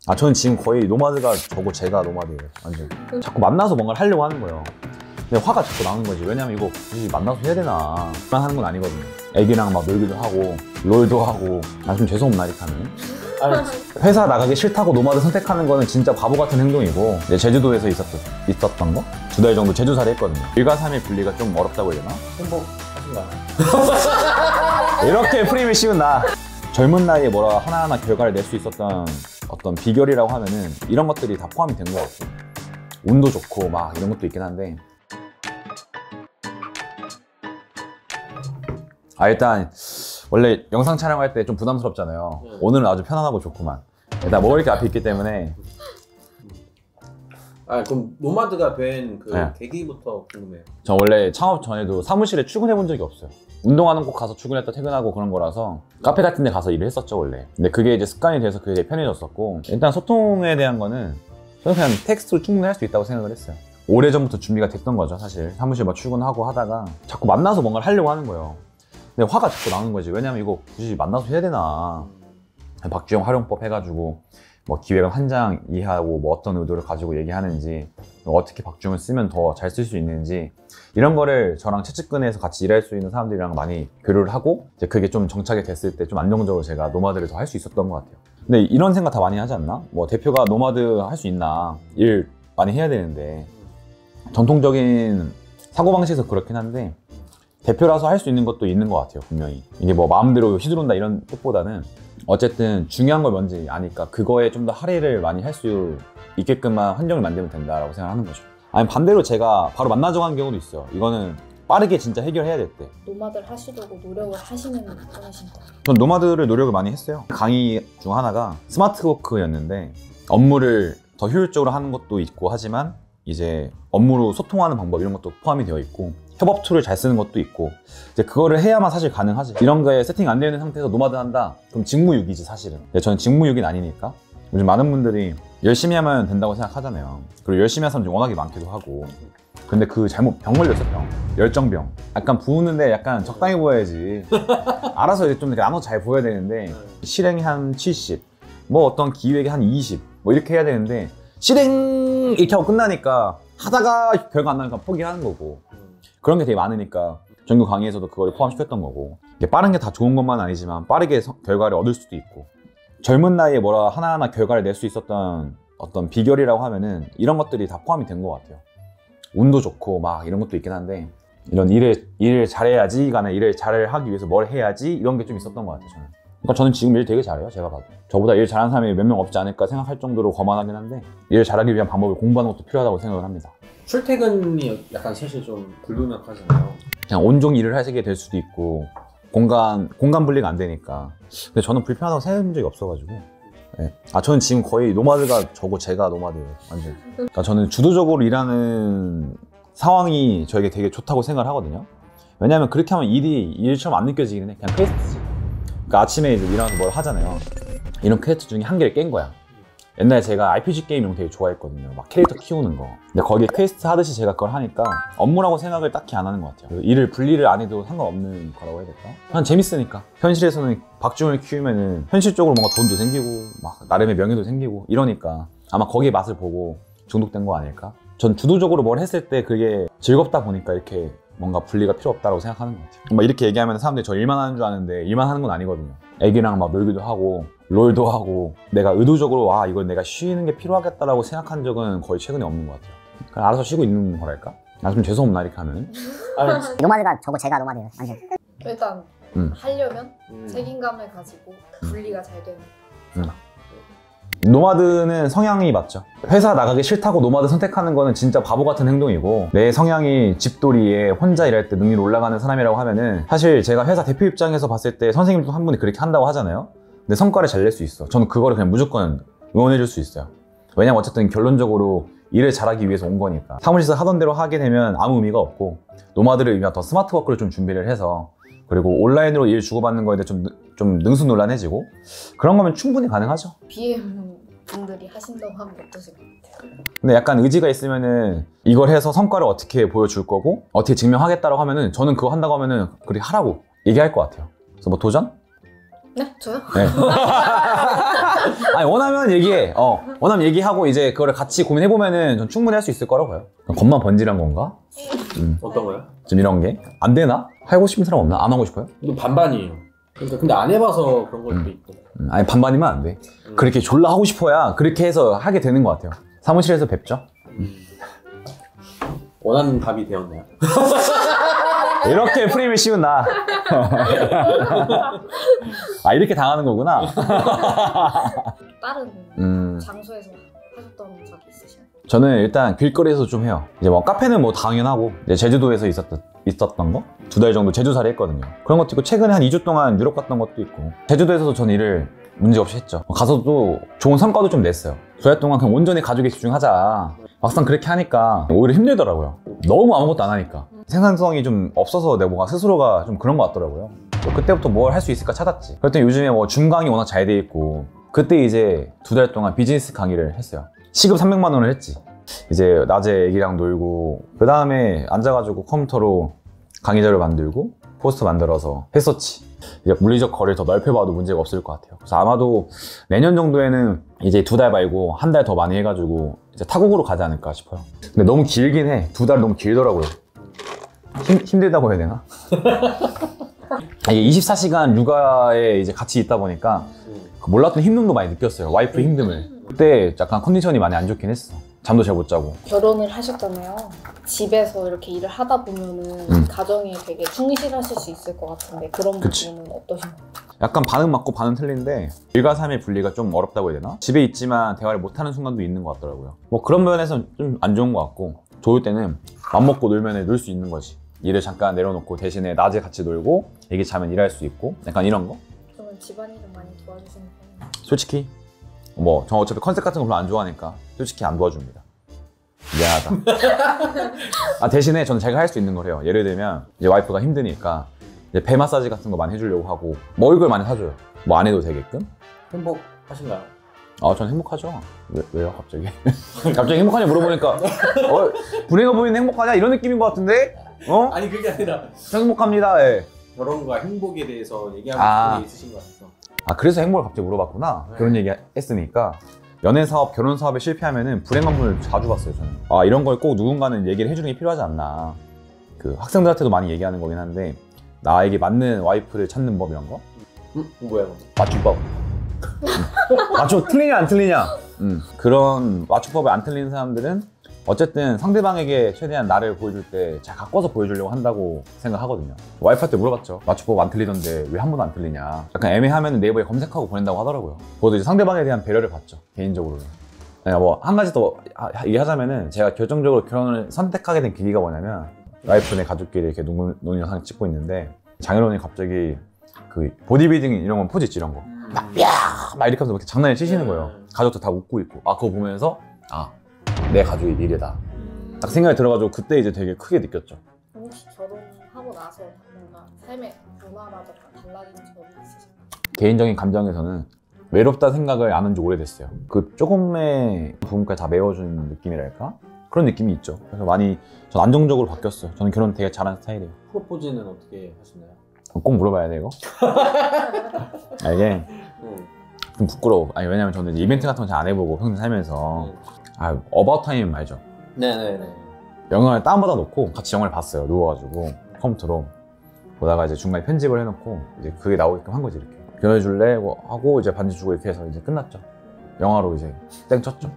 저는 지금 거의 노마드가 저고 제가 노마드예요. 완전. 자꾸 만나서 뭔가를 하려고 하는 거예요. 근데 화가 자꾸 나는 거지. 왜냐면 이거 굳이 만나서 해야 되나. 만 하는 건 아니거든요. 애기랑 막 놀기도 하고 롤도 하고. 좀 죄송합니다 이렇게 하면. 회사 나가기 싫다고 노마드 선택하는 거는 진짜 바보 같은 행동이고, 제주도에서 있었던 거? 2달 정도 제주살이 했거든요. 1과 3일 분리가 좀 어렵다고 해야 되나? 행복하신가요? 이렇게 프레임을 씌운 나. 젊은 나이에 뭐라 하나하나 결과를 낼 수 있었던 어떤 비결이라고 하면은 이런 것들이 다 포함이 된 것 같고, 운도 좋고 막 이런 것도 있긴 한데, 일단 원래 영상 촬영할 때 좀 부담스럽잖아요. 오늘은 아주 편안하고 좋구만. 일단 먹을 게 앞에 있기 때문에. 그럼 노마드가 된 그 계기부터 궁금해요. 저 원래 창업 전에도 사무실에 출근해 본 적이 없어요. 운동하는 곳 가서 출근했다 퇴근하고 그런 거라서 카페 같은 데 가서 일을 했었죠 원래. 근데 그게 이제 습관이 돼서 그게 편해졌었고, 일단 소통에 대한 거는 저는 그냥 텍스트로 충분히 할 수 있다고 생각을 했어요. 오래전부터 준비가 됐던 거죠 사실. 사무실 막 출근하고 하다가 자꾸 만나서 뭔가를 하려고 하는 거예요. 근데 화가 자꾸 나는 거지. 왜냐면 이거 굳이 만나서 해야 되나. 박주영 활용법 해가지고 뭐 기획안 한 장 이해하고 뭐 어떤 의도를 가지고 얘기하는지, 어떻게 박주영을 쓰면 더 잘 쓸 수 있는지, 이런 거를 저랑 채찍근에서 같이 일할 수 있는 사람들이랑 많이 교류를 하고, 이제 그게 좀 정착이 됐을 때 좀 안정적으로 제가 노마드를 더 할 수 있었던 것 같아요. 근데 이런 생각 다 많이 하지 않나? 뭐 대표가 노마드 할 수 있나? 일 많이 해야 되는데. 전통적인 사고방식에서 그렇긴 한데 대표라서 할 수 있는 것도 있는 것 같아요 분명히. 이게 뭐 마음대로 휘두른다 이런 뜻보다는 어쨌든 중요한 걸 뭔지 아니까 그거에 좀 더 할애를 많이 할 수 있게끔만 환경을 만들면 된다라고 생각하는 거죠. 아니 반대로 제가 바로 만나자고 하는 경우도 있어요. 이거는 빠르게 진짜 해결해야 될 때. 노마드를 하시려고 노력을 하시는 편이신가요? 전 노마드를 노력을 많이 했어요. 강의 중 하나가 스마트워크였는데, 업무를 더 효율적으로 하는 것도 있고 하지만 이제 업무로 소통하는 방법 이런 것도 포함이 되어 있고, 협업 툴을 잘 쓰는 것도 있고, 이제 그거를 해야만 사실 가능하지. 이런 거에 세팅 안 되어 있는 상태에서 노마드 한다? 그럼 직무유기지 사실은. 근데 저는 직무유기는 아니니까. 요즘 많은 분들이 열심히 하면 된다고 생각하잖아요. 그리고 열심히 하는 사람들이 워낙에 많기도 하고. 근데 그 잘못 병 걸렸어. 병. 열정병. 약간 부으는데 약간 적당히 부어야지. 알아서 좀 이렇게 나눠 잘 부어야 되는데, 실행이 한 70, 뭐 어떤 기획이 한 20, 뭐 이렇게 해야 되는데, 실행 이렇게 하고 끝나니까 하다가 결과 안 나니까 포기하는 거고. 그런 게 되게 많으니까 전교 강의에서도 그걸 포함시켰던 거고. 이게 빠른 게 다 좋은 것만 아니지만 빠르게 결과를 얻을 수도 있고, 젊은 나이에 뭐라 하나하나 결과를 낼 수 있었던 어떤 비결이라고 하면은 이런 것들이 다 포함이 된 것 같아요. 운도 좋고 막 이런 것도 있긴 한데, 이런 일을 잘해야지 간에 일을 잘 하기 위해서 뭘 해야지 이런 게 좀 있었던 것 같아요 저는. 그러니까 저는 지금 일 되게 잘해요. 제가 봐도 저보다 일 잘하는 사람이 몇 명 없지 않을까 생각할 정도로 거만하긴 한데, 일 잘하기 위한 방법을 공부하는 것도 필요하다고 생각을 합니다. 출퇴근이 약간 사실 좀 불분명하잖아요. 그냥 온종일 일을 하시게 될 수도 있고, 공간 분리가 안 되니까. 근데 저는 불편하다고 생각한 적이 없어가지고. 네. 저는 지금 거의 노마드가 저고 제가 노마드예요 완전. 그러니까 저는 주도적으로 일하는 상황이 저에게 되게 좋다고 생각을 하거든요. 왜냐면 그렇게 하면 일이 일처럼 안 느껴지긴 해. 그냥 퀘스트지. 그러니까 아침에 이제 일어나서 뭘 하잖아요. 이런 퀘스트 중에 한 개를 깬 거야. 옛날에 제가 RPG 게임 이런 거 되게 좋아했거든요. 막 캐릭터 키우는 거. 근데 거기에 퀘스트 하듯이 제가 그걸 하니까 업무라고 생각을 딱히 안 하는 것 같아요. 일을 분리를 안 해도 상관없는 거라고 해야 될까? 그냥 재밌으니까. 현실에서는 박주영을 키우면은 현실적으로 뭔가 돈도 생기고 막 나름의 명예도 생기고 이러니까 아마 거기에 맛을 보고 중독된 거 아닐까? 전 주도적으로 뭘 했을 때 그게 즐겁다 보니까 이렇게 뭔가 분리가 필요 없다고 생각하는 것 같아요. 막 이렇게 얘기하면 사람들이 저 일만 하는 줄 아는데 일만 하는 건 아니거든요. 애기랑 막 놀기도 하고 롤도 하고, 내가 의도적으로 이건 내가 쉬는 게 필요하겠다라고 생각한 적은 거의 최근에 없는 것 같아요. 그냥 알아서 쉬고 있는 거랄까? 좀 죄송합니다 이렇게 하면. 노마드가 저고 제가 노마드예요 완전. 일단 하려면 책임감을 가지고 분리가 잘 되는 사람. 노마드는 성향이 맞죠. 회사 나가기 싫다고 노마드 선택하는 거는 진짜 바보 같은 행동이고, 내 성향이 집돌이에 혼자 일할 때 능률 올라가는 사람이라고 하면은, 사실 제가 회사 대표 입장에서 봤을 때 선생님 중 한 분이 그렇게 한다고 하잖아요. 근데 성과를 잘 낼 수 있어. 저는 그거를 그냥 무조건 응원해 줄 수 있어요. 왜냐면 어쨌든 결론적으로 일을 잘하기 위해서 온 거니까. 사무실에서 하던 대로 하게 되면 아무 의미가 없고, 노마드를 위한 더 스마트 워크를 좀 준비를 해서, 그리고 온라인으로 일 주고받는 거에 대해 좀 능수논란해지고, 그런 거면 충분히 가능하죠. BM 분들이 하신다고 하면 어떠실 것 같아요? 근데 약간 의지가 있으면은 이걸 해서 성과를 어떻게 보여줄 거고 어떻게 증명하겠다라고 하면은, 저는 그거 한다고 하면은 그렇게 하라고 얘기할 것 같아요. 그래서 뭐 도전? 네? 저요? 네. 아니 원하면 얘기해. 원하면 얘기하고 이제 그거를 같이 고민해보면은 전 충분히 할 수 있을 거라고 봐요. 겉만 번지란 건가? 어떤 거요? 좀 이런 게 안 되나? 하고 싶은 사람 없나? 안 하고 싶어요? 이거 반반이에요. 그러니까 근데 안 해봐서 그런 걸 수도 있고. 아니 반반이면 안 돼. 그렇게 졸라 하고 싶어야 그렇게 해서 하게 되는 것 같아요. 사무실에서 뵙죠. 원하는 답이 되었나요? 이렇게 프레임을 씌운 나. 아 이렇게 당하는 거구나. 다른 장소에서 하셨던 적이 있으신가요? 저는 일단 길거리에서 좀 해요. 이제 뭐 카페는 뭐 당연하고 이제 제주도에서 있었던 거 2달 정도 제주살이 했거든요. 그런 것도 있고 최근에 한 2주 동안 유럽 갔던 것도 있고 제주도에서도 저는 일을 문제없이 했죠. 가서도 좋은 성과도 좀 냈어요. 2달 동안 그냥 온전히 가족에 집중하자. 막상 그렇게 하니까 오히려 힘들더라고요. 너무 아무것도 안 하니까 생산성이 좀 없어서 내 뭔가 스스로가 좀 그런 것 같더라고요. 또 그때부터 뭘 할 수 있을까 찾았지. 그랬더니 요즘에 뭐 중강이 워낙 잘 돼 있고 그때 이제 2달 동안 비즈니스 강의를 했어요. 시급 300만 원을 했지. 이제 낮에 애기랑 놀고 그 다음에 앉아가지고 컴퓨터로 강의 자료 만들고 포스터 만들어서 했었지. 이제 물리적 거리를 더 넓혀봐도 문제가 없을 것 같아요. 그래서 아마도 내년 정도에는 이제 2달 말고 한 달 더 많이 해가지고 이제 타국으로 가지 않을까 싶어요. 근데 너무 길긴 해. 2달 너무 길더라고요. 힘들다고 해야 되나? 이게 24시간 육아에 이제 같이 있다 보니까 몰랐던 힘듦도 많이 느꼈어요. 와이프의 힘듦을. 그때 약간 컨디션이 많이 안 좋긴 했어. 잠도 잘 못 자고. 결혼을 하셨잖아요. 집에서 이렇게 일을 하다 보면은 가정에 되게 충실하실 수 있을 것 같은데 그런 부분은 어떠신가요? 약간 반은 맞고 반은 틀린데 일과 삶의 분리가 좀 어렵다고 해야 되나? 집에 있지만 대화를 못하는 순간도 있는 것 같더라고요. 뭐 그런 면에서 좀 안 좋은 것 같고 좋을 때는 맘 먹고 놀면 놀 수 있는 거지. 일을 잠깐 내려놓고 대신에 낮에 같이 놀고 애기 자면 일할 수 있고 약간 이런 거? 그러면 집안일은 많이 도와주시는 편이에요? 솔직히 뭐 저 어차피 컨셉 같은 거 별로 안 좋아하니까 솔직히 안 도와줍니다. 미안하다. 대신에 저는 제가 할 수 있는 걸 해요. 예를 들면 이제 와이프가 힘드니까 이제 배 마사지 같은 거 많이 해주려고 하고 먹을 걸 많이 사줘요. 뭐 안 해도 되게끔. 행복하신가요? 저는 행복하죠. 왜요 갑자기? 갑자기 행복하냐 물어보니까 불행해 보이는 행복하냐 이런 느낌인 것 같은데? 아니 그게 아니라 행복합니다. 예. 결혼과 행복에 대해서 얘기하고 싶은 게 있으신 것 같아서. 그래서 행복을 갑자기 물어봤구나. 네. 그런 얘기 했으니까 연애 사업, 결혼 사업에 실패하면은 불행한 분을 자주 봤어요 저는. 이런 걸 꼭 누군가는 얘기를 해주는 게 필요하지 않나. 그 학생들한테도 많이 얘기하는 거긴 한데 나에게 맞는 와이프를 찾는 법 이런 거? 뭐야? 맞춤법. 틀리냐 안 틀리냐. 그런 맞춤법에 안 틀리는 사람들은 어쨌든 상대방에게 최대한 나를 보여줄 때 잘 가꿔서 보여주려고 한다고 생각하거든요. 와이프한테 물어봤죠. 맞춤법 안 틀리던데 왜 한 번도 안 틀리냐. 약간 애매하면 네이버에 검색하고 보낸다고 하더라고요. 그것도 이제 상대방에 대한 배려를 받죠. 개인적으로는. 뭐 한 가지 더 얘기하자면은 제가 결정적으로 결혼을 선택하게 된 계기가 뭐냐면 와이프네 가족끼리 이렇게 농 영상 찍고 있는데 장인어른이 갑자기 그 보디빌딩 이런 건 포즈 있지 이런 거 막 이렇게 하면서 이렇게 장난을 치시는 거예요. 가족도 다 웃고 있고 그거 보면서 내 가족이 미래다 딱 생각이 들어가지고 그때 이제 되게 크게 느꼈죠. 혹시 결혼하고 나서 뭔가 삶의 변화라든가 달라진 점이 있으신가요? 개인적인 감정에서는 외롭다 생각을 안 한 지 오래됐어요. 그 조금의 부분까지 다 메워주는 느낌이랄까? 그런 느낌이 있죠. 그래서 많이 전 안정적으로 바뀌었어요. 저는 결혼 되게 잘하는 스타일이에요. 프로포즈는 어떻게 하시나요? 꼭 물어봐야 돼 이거? 이게 좀 부끄러워. 왜냐면 저는 이벤트 같은 거 잘 안 해보고 평생 살면서 어바웃 타임 알죠? 네네네. 영화를 다운받아 놓고 같이 영화를 봤어요. 누워가지고 컴퓨터로 보다가 이제 중간에 편집을 해놓고 이제 그게 나오게끔 한 거지 이렇게. 결혼해줄래? 하고 이제 반지 주고 이렇게 해서 이제 끝났죠. 영화로 이제 땡 쳤죠.